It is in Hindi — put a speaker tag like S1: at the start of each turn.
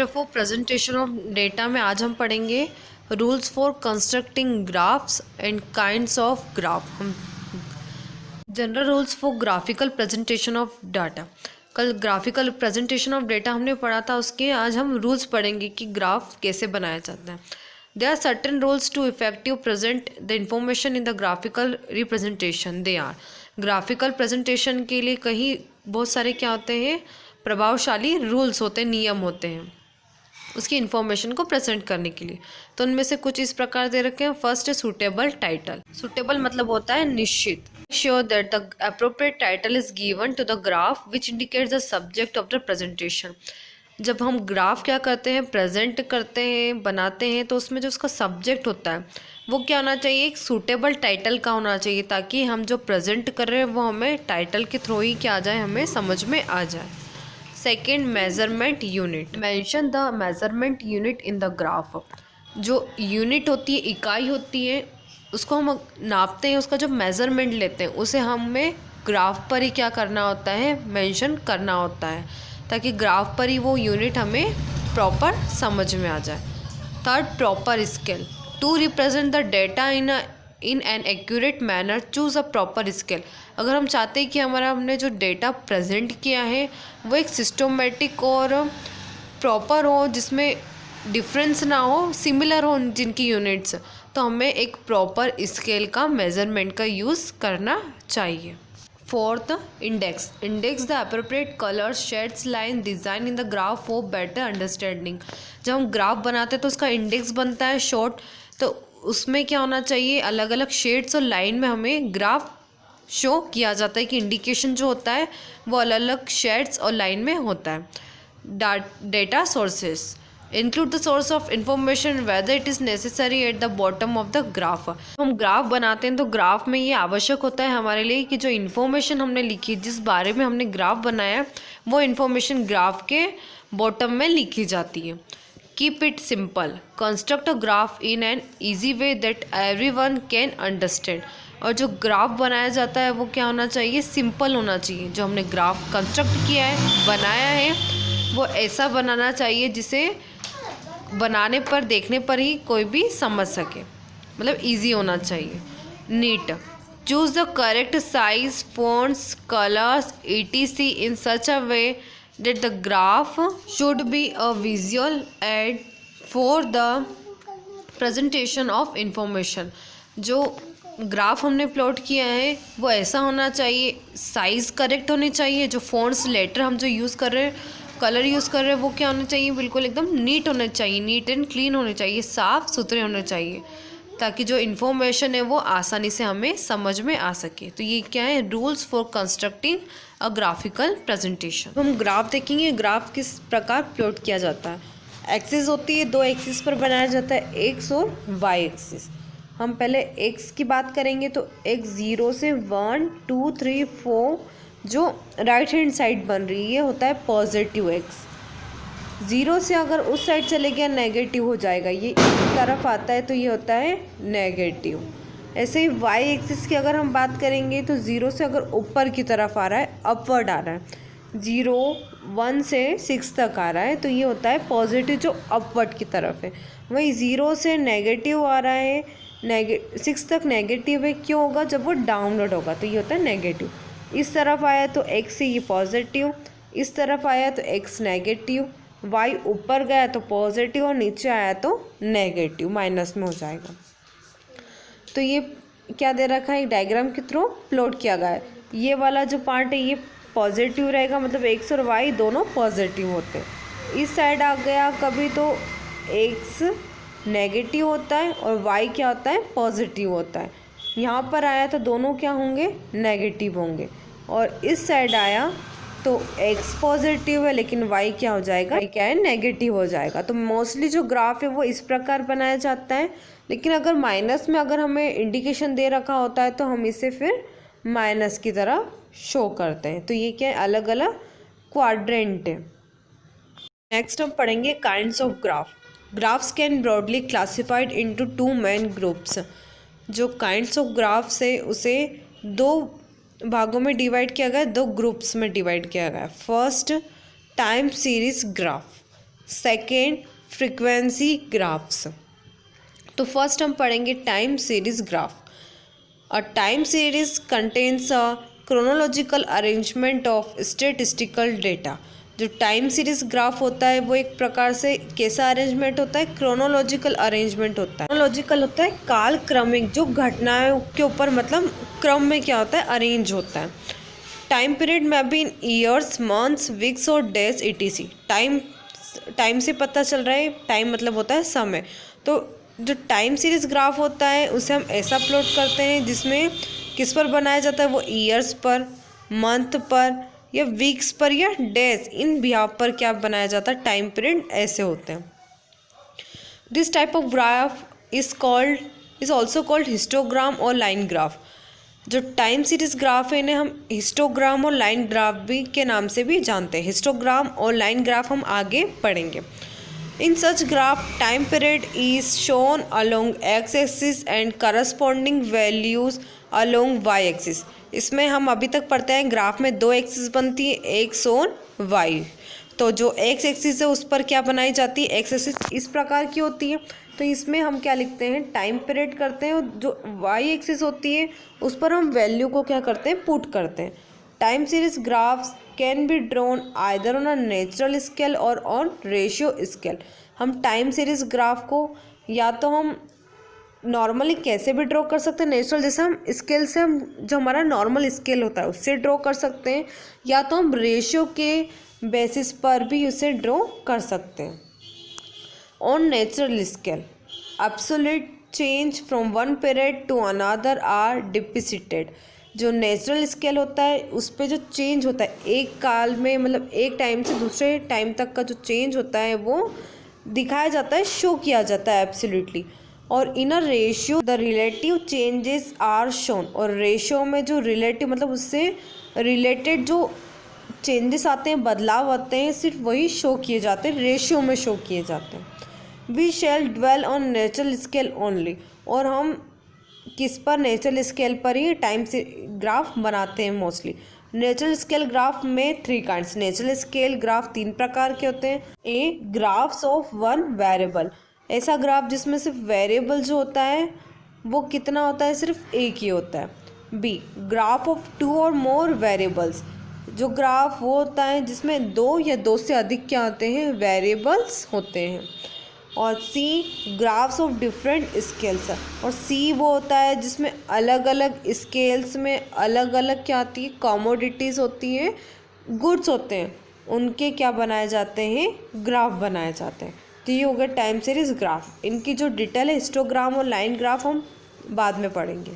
S1: चैप्टर 4 प्रेजेंटेशन ऑफ डेटा में आज हम पढ़ेंगे rules for constructing graphs and kinds of graph. हम general rules for graphical presentation of data, कल ग्राफिकल प्रेजेंटेशन ऑफ डेटा हमने पढ़ा था, उसके आज हम रूल्स पढ़ेंगे कि ग्राफ कैसे बनाया जाता है। There are certain rules to effective present the information in the graphical representation. They are graphical presentation के लिए कहीं बहुत सारे क्या होते हैं, प्रभावशाली रूल्स होते हैं, नियम होते हैं उसकी इन्फॉर्मेशन को प्रेजेंट करने के लिए। तो उनमें से कुछ इस प्रकार दे रखे हैं। फर्स्ट है सुटेबल टाइटल। सुटेबल मतलब होता है निश्चित। Sure that the appropriate title is given to the graph which indicates the subject of the presentation. जब हम ग्राफ क्या करते हैं, प्रेजेंट करते हैं, बनाते हैं, तो उसमें जो उसका सब्जेक्ट होता है वो क्या होना चाहिए, एक सूटेबल टाइटल का होना चाहिए, ताकि हम जो प्रेजेंट कर रहे हैं वो हमें टाइटल के थ्रू ही क्या आ जाए, हमें समझ में आ जाए। Second, measurement unit. Mention the measurement unit in the graph. जो यूनिट होती है, इकाई होती है, उसको हम नापते हैं, उसका जो मेजरमेंट लेते हैं उसे हमें ग्राफ पर ही क्या करना होता है, मेंशन करना होता है, ताकि ग्राफ पर ही वो यूनिट हमें प्रॉपर समझ में आ जाए। Third, proper scale. To represent the data in an accurate manner choose a proper scale. अगर हम चाहते हैं कि हमने जो डेटा प्रेजेंट किया है वो एक सिस्टमेटिक और प्रॉपर हो, जिसमें डिफरेंस ना हो, सिमिलर हो जिनकी यूनिट्स, तो हमें एक प्रॉपर स्केल का मेजरमेंट का यूज़ करना चाहिए। Fourth, index. Index the appropriate colour shades line design in the graph for better understanding. जब हम ग्राफ बनाते हैं तो उसका इंडेक्स बनता है शॉर्ट, तो उसमें क्या होना चाहिए, अलग अलग शेड्स और लाइन में हमें ग्राफ शो किया जाता है कि इंडिकेशन जो होता है वो अलग अलग शेड्स और लाइन में होता है। Data sources include the source of information whether it is necessary at the bottom of the graph. हम ग्राफ बनाते हैं तो ग्राफ में ये आवश्यक होता है हमारे लिए कि जो इन्फॉर्मेशन हमने लिखी, जिस बारे में हमने ग्राफ बनाया, वो इन्फॉर्मेशन ग्राफ के बॉटम में लिखी जाती है। Keep it simple. Construct a graph in an easy way that everyone can understand. और जो ग्राफ बनाया जाता है वो क्या होना चाहिए, सिंपल होना चाहिए। जो हमने ग्राफ कंस्ट्रक्ट किया है, बनाया है, वो ऐसा बनाना चाहिए जिसे बनाने पर, देखने पर ही कोई भी समझ सके, मतलब इजी होना चाहिए। Neat. Choose the correct size, fonts, colors, etc. in such a way that the graph should be a visual aid for the presentation of information। जो ग्राफ हमने प्लॉट किया है वो ऐसा होना चाहिए, साइज़ करेक्ट होनी चाहिए, जो फ़ॉन्ट्स लेटर हम जो यूज़ कर रहे हैं, कलर यूज़ कर रहे हैं, वो क्या होना चाहिए, बिल्कुल एकदम नीट होना चाहिए, नीट एंड क्लीन होने चाहिए, साफ़ सुथरे होने चाहिए, ताकि जो इन्फॉर्मेशन है वो आसानी से हमें समझ में आ सके। तो ये क्या है, rules for constructing a graphical presentation. हम ग्राफ देखेंगे, ग्राफ किस प्रकार प्लॉट किया जाता है। एक्सिस होती है, दो एक्सिस पर बनाया जाता है, एक्स और वाई एक्सिस। हम पहले एक्स की बात करेंगे तो एक्स 0 से 1 2 3 4 जो राइट हैंड साइड बन रही है, ये होता है पॉजिटिव एक्स। 0 से अगर उस साइड चले गया नेगेटिव हो जाएगा, ये इस तरफ आता है तो ये होता है नेगेटिव। ऐसे ही वाई एक्सिस की अगर हम बात करेंगे तो 0 से अगर ऊपर की तरफ आ रहा है, अपवर्ड आ रहा है, 0 1 से 6 तक आ रहा है, तो ये होता है पॉजिटिव, जो अपवर्ड की तरफ है। वही 0 से नेगेटिव आ रहा है, 6 तक नेगेटिव है, क्यों होगा, जब वो डाउनवर्ड होगा तो ये होता है नेगेटिव। इस तरफ आया तो एक्स से ये पॉजिटिव, इस तरफ आया तो एक्स नेगेटिव, वाई ऊपर गया तो पॉजिटिव और नीचे आया तो नेगेटिव, माइनस में हो जाएगा। तो ये क्या दे रखा है, एक डायग्राम के थ्रू प्लॉट किया गया है। ये वाला जो पार्ट है ये पॉजिटिव रहेगा, मतलब एक्स और वाई दोनों पॉजिटिव होते हैं। इस साइड आ गया कभी तो एक्स नेगेटिव होता है और वाई क्या होता है, पॉजिटिव होता है। यहाँ पर आया तो दोनों क्या होंगे, नेगेटिव होंगे। और इस साइड आया तो एक्स पॉजिटिव है लेकिन वाई क्या हो जाएगा, वाई क्या है, नेगेटिव हो जाएगा। तो मोस्टली जो ग्राफ है वो इस प्रकार बनाया जाता है, लेकिन अगर माइनस में अगर हमें इंडिकेशन दे रखा होता है तो हम इसे फिर माइनस की तरह शो करते हैं। तो ये क्या है, अलग अलग क्वाड्रेंट है। नेक्स्ट हम पढ़ेंगे kinds of graph. Graphs can broadly classified into 2 main groups. जो काइंड्स ऑफ ग्राफ्स है उसे 2 भागों में डिवाइड किया गया है, 2 ग्रुप्स में डिवाइड किया गया है। First, time series graph. Second frequency graphs. तो फर्स्ट हम पढ़ेंगे time series graph. A time series contains a chronological arrangement of statistical data. जो टाइम सीरीज ग्राफ होता है वो एक प्रकार से कैसा अरेंजमेंट होता है, क्रोनोलॉजिकल अरेंजमेंट होता है। क्रोनोलॉजिकल होता है काल क्रमिक, जो घटनाओं के ऊपर मतलब क्रम में क्या होता है, अरेंज होता है। टाइम पीरियड में भी इन ईयर्स, मंथ्स, वीक्स और डेज etc। टाइम से पता चल रहा है, टाइम मतलब होता है समय। तो जो टाइम सीरीज ग्राफ होता है उसे हम ऐसा प्लॉट करते हैं जिसमें किस पर बनाया जाता है, वो ईयर्स पर, मंथ पर या वीक्स पर या डेज, इन बिहाफ पर क्या बनाया जाता है, टाइम पीरियड ऐसे होते हैं। This type of graph is also called histogram और लाइन ग्राफ। जो टाइम सीरीज ग्राफ है इन्हें हम हिस्टोग्राम और लाइन ग्राफ भी के नाम से भी जानते हैं। हिस्टोग्राम और लाइन ग्राफ हम आगे पढ़ेंगे। In such graph, time period is shown along x-axis and corresponding values along y-axis। इसमें हम अभी तक पढ़ते हैं ग्राफ में दो एक्सिस बनती है, एक्स और वाई। तो जो एक्स एक्सिस है उस पर क्या बनाई जाती है, एक्स एक्सिस इस प्रकार की होती है। तो इसमें हम क्या लिखते हैं, टाइम पीरियड करते हैं, और जो वाई एक्सिस होती है उस पर हम वैल्यू को क्या करते हैं, पुट करते हैं। Time series graphs can be drawn either on a natural scale और ऑन रेशियो स्केल। हम टाइम सीरीज ग्राफ को या तो हम नॉर्मली कैसे भी ड्रॉ कर सकते हैं, नेचुरल जैसे हम स्केल से, हम जो हमारा नॉर्मल स्केल होता है उससे ड्रॉ कर सकते हैं, या तो हम रेशियो के बेसिस पर भी उसे ड्रॉ कर सकते हैं। On natural scale absolute change from one period to another are depicted. जो नेचुरल स्केल होता है उस पे जो चेंज होता है एक काल में, मतलब एक टाइम से दूसरे टाइम तक का जो चेंज होता है वो दिखाया जाता है, शो किया जाता है एब्सोल्युटली। और in a ratio the relative changes are shown. और रेशियो में जो रिलेटिव मतलब उससे रिलेटेड जो चेंजेस आते हैं, बदलाव आते हैं, सिर्फ वही शो किए जाते हैं, रेशियो में शो किए जाते हैं। We shall dwell on natural scale only. और हम किस पर, नेचुरल स्केल पर ही टाइम से ग्राफ बनाते हैं मोस्टली। नेचुरल स्केल ग्राफ में three kinds. Natural scale graph तीन प्रकार के होते हैं। ए ग्राफ्स ऑफ वन वेरिएबल, ऐसा ग्राफ जिसमें सिर्फ वेरिएबल जो होता है वो कितना होता है, सिर्फ एक ही होता है। बी ग्राफ ऑफ टू और मोर वेरिएबल्स, जो ग्राफ वो होता है जिसमें दो या दो से अधिक क्या होते हैं, वेरिएबल्स होते हैं। और सी ग्राफ्स ऑफ डिफरेंट स्केल्स, और सी वो होता है जिसमें अलग अलग स्केल्स में अलग अलग क्या आती है, कमोडिटीज़ होती हैं, गुड्स होते हैं, उनके क्या बनाए जाते हैं, ग्राफ बनाए जाते हैं। तो ये हो गया टाइम सीरीज ग्राफ। इनकी जो डिटेल है हिस्टोग्राम और लाइन ग्राफ हम बाद में पढ़ेंगे।